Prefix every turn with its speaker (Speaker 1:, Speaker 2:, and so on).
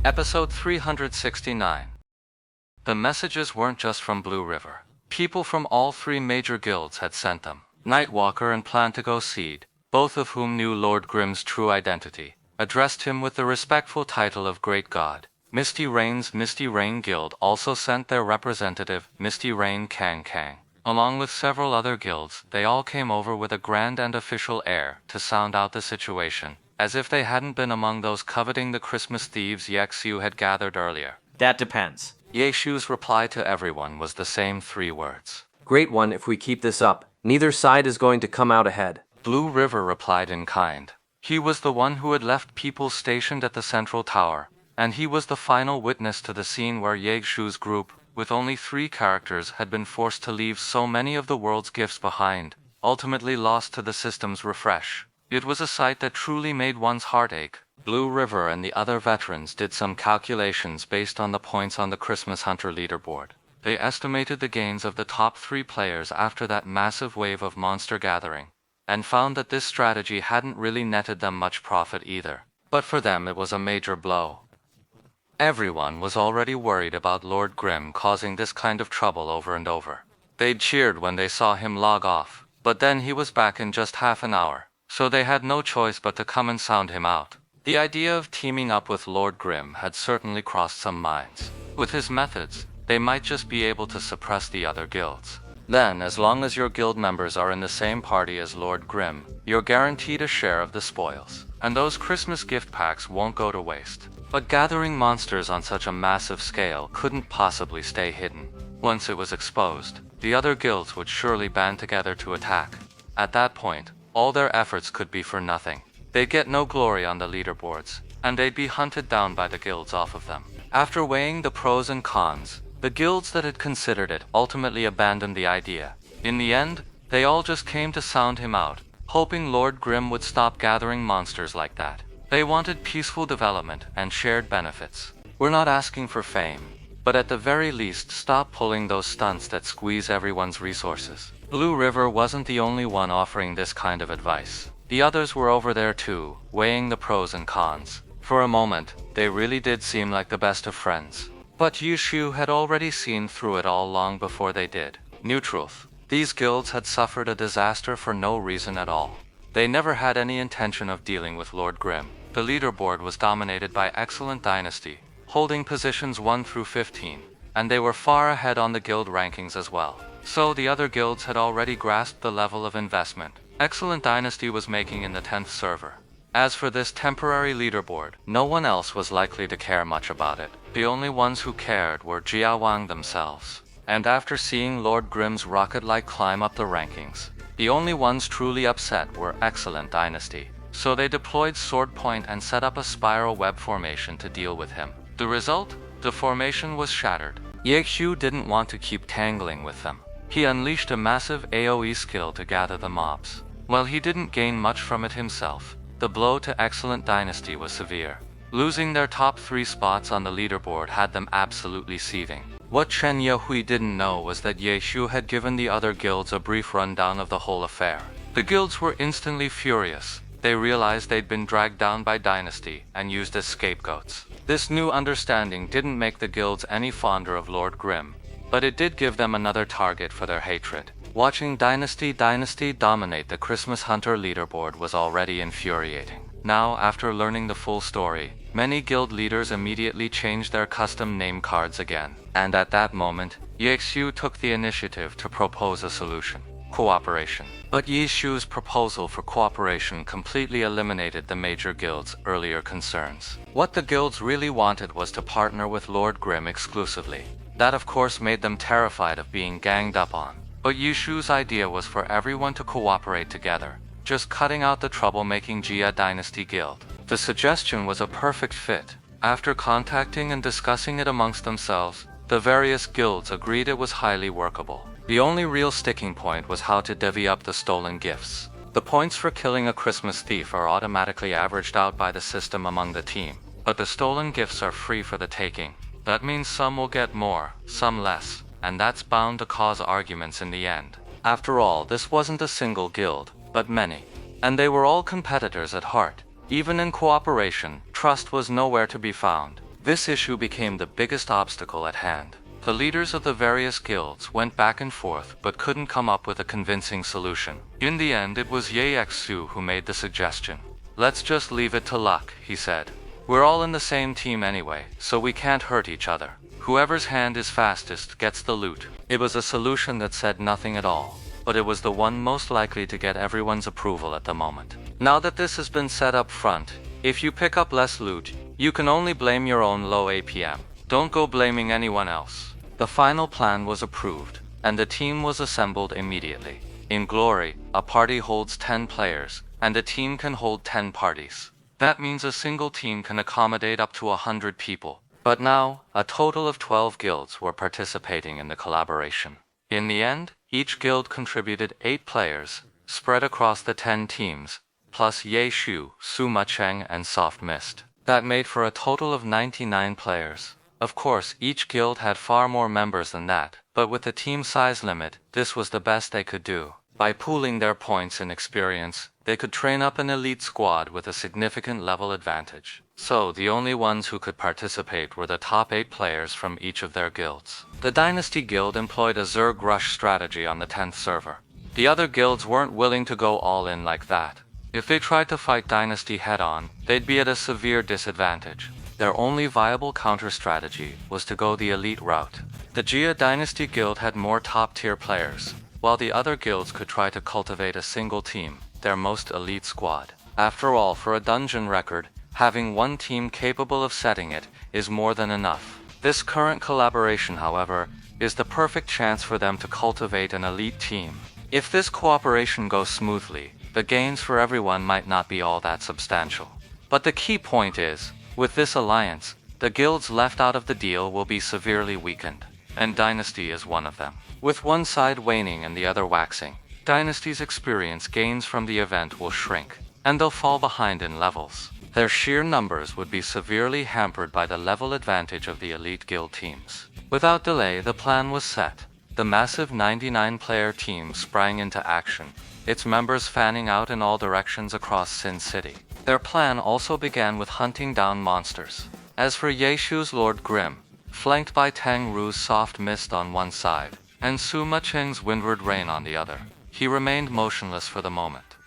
Speaker 1: Episode 369. The messages weren't just from Blue River. People from all three major guilds had sent them. Nightwalker and Plantigo Seed, both of whom knew Lord Grimm's true identity, addressed him with the respectful title of Great God. Misty Rain's Misty Rain Guild also sent their representative, Misty Rain Kang Kang. Along with several other guilds, they all came over with a grand and official air to sound out the situation, as if they hadn't been among those coveting the Christmas thieves Yexiu had gathered earlier.
Speaker 2: That depends.
Speaker 1: Yexiu's reply to everyone was the same 3 words.
Speaker 3: Great one, if we keep this up. Neither side is going to come out ahead.
Speaker 1: Blue River replied in kind. He was the one who had left people stationed at the central tower, and he was the final witness to the scene where Yexiu's group, with only 3 characters, had been forced to leave so many of the world's gifts behind, ultimately lost to the system's refresh. It was a sight that truly made one's heart ache. Blue River and the other veterans did some calculations based on the points on the Christmas Hunter leaderboard. They estimated the gains of the top 3 players after that massive wave of monster gathering, and found that this strategy hadn't really netted them much profit either. But for them it was a major blow. Everyone was already worried about Lord Grimm causing this kind of trouble over and over. They'd cheered when they saw him log off, but then he was back in just half an hour, so they had no choice but to come and sound him out. The idea of teaming up with Lord Grimm had certainly crossed some minds. With his methods, they might just be able to suppress the other guilds. Then, as long as your guild members are in the same party as Lord Grimm, you're guaranteed a share of the spoils, and those Christmas gift packs won't go to waste. But gathering monsters on such a massive scale couldn't possibly stay hidden. Once it was exposed, the other guilds would surely band together to attack. At that point, all their efforts could be for nothing. They'd get no glory on the leaderboards, and they'd be hunted down by the guilds off of them. After weighing the pros and cons, the guilds that had considered it ultimately abandoned the idea. In the end, they all just came to sound him out, hoping Lord Grimm would stop gathering monsters like that. They wanted peaceful development and shared benefits. We're not asking for fame, but at the very least stop pulling those stunts that squeeze everyone's resources. Blue River wasn't the only one offering this kind of advice. The others were over there too, weighing the pros and cons. For a moment, they really did seem like the best of friends. But Yexiu had already seen through it all long before they did. New truth. These guilds had suffered a disaster for no reason at all. They never had any intention of dealing with Lord Grimm. The leaderboard was dominated by Excellent Dynasty, holding positions 1 through 15, and they were far ahead on the guild rankings as well. So the other guilds had already grasped the level of investment Excellent Dynasty was making in the 10th server. As for this temporary leaderboard, no one else was likely to care much about it. The only ones who cared were Jiawang themselves. And after seeing Lord Grimm's rocket-like climb up the rankings, the only ones truly upset were Excellent Dynasty. So they deployed Sword Point and set up a spiral web formation to deal with him. The result? The formation was shattered. Yexiu didn't want to keep tangling with them. He unleashed a massive AoE skill to gather the mobs. While he didn't gain much from it himself, the blow to Excellent Dynasty was severe. Losing their top 3 spots on the leaderboard had them absolutely seething. What Chen Yahui didn't know was that Yexiu had given the other guilds a brief rundown of the whole affair. The guilds were instantly furious. They realized they'd been dragged down by Dynasty and used as scapegoats. This new understanding didn't make the guilds any fonder of Lord Grimm, but it did give them another target for their hatred. Watching Dynasty dominate the Christmas Hunter leaderboard was already infuriating. Now, after learning the full story, many guild leaders immediately changed their custom name cards again. And at that moment, Yexiu took the initiative to propose a solution. Cooperation. But Yexiu's proposal for cooperation completely eliminated the major guilds' earlier concerns. What the guilds really wanted was to partner with Lord Grimm exclusively. That of course made them terrified of being ganged up on. But Yexiu's idea was for everyone to cooperate together, just cutting out the troublemaking Jia Dynasty Guild. The suggestion was a perfect fit. After contacting and discussing it amongst themselves, the various guilds agreed it was highly workable. The only real sticking point was how to divvy up the stolen gifts. The points for killing a Christmas thief are automatically averaged out by the system among the team, but the stolen gifts are free for the taking. That means some will get more, some less, and that's bound to cause arguments in the end. After all, this wasn't a single guild, but many, and they were all competitors at heart. Even in cooperation, trust was nowhere to be found. This issue became the biggest obstacle at hand. The leaders of the various guilds went back and forth but couldn't come up with a convincing solution. In the end, it was Ye Xu who made the suggestion. "Let's just leave it to luck," he said. "We're all in the same team anyway, so we can't hurt each other. Whoever's hand is fastest gets the loot." It was a solution that said nothing at all, but it was the one most likely to get everyone's approval at the moment. Now that this has been set up front, if you pick up less loot, you can only blame your own low APM. Don't go blaming anyone else. The final plan was approved, and the team was assembled immediately. In Glory, a party holds 10 players, and a team can hold 10 parties. That means a single team can accommodate up to 100 people. But now, a total of 12 guilds were participating in the collaboration. In the end, each guild contributed 8 players, spread across the 10 teams, plus Ye Shu, Suma Cheng, and Soft Mist. That made for a total of 99 players. Of course, each guild had far more members than that, but with the team size limit, this was the best they could do. By pooling their points and experience, they could train up an elite squad with a significant level advantage. So, the only ones who could participate were the top 8 players from each of their guilds. The Dynasty Guild employed a Zerg rush strategy on the 10th server. The other guilds weren't willing to go all in like that. If they tried to fight Dynasty head-on, they'd be at a severe disadvantage. Their only viable counter-strategy was to go the elite route. The Jia Dynasty Guild had more top-tier players, while the other guilds could try to cultivate a single team, their most elite squad. After all, for a dungeon record, having one team capable of setting it is more than enough. This current collaboration, however, is the perfect chance for them to cultivate an elite team. If this cooperation goes smoothly, the gains for everyone might not be all that substantial. But the key point is, with this alliance, the guilds left out of the deal will be severely weakened, and Dynasty is one of them. With one side waning and the other waxing, Dynasty's experience gains from the event will shrink, and they'll fall behind in levels. Their sheer numbers would be severely hampered by the level advantage of the elite guild teams. Without delay, the plan was set. The massive 99-player team sprang into action, its members fanning out in all directions across Sin City. Their plan also began with hunting down monsters. As for Ye Shu's Lord Grim, flanked by Tang Ru's Soft Mist on one side, and Suma Cheng's Windward Rain on the other, he remained motionless for the moment.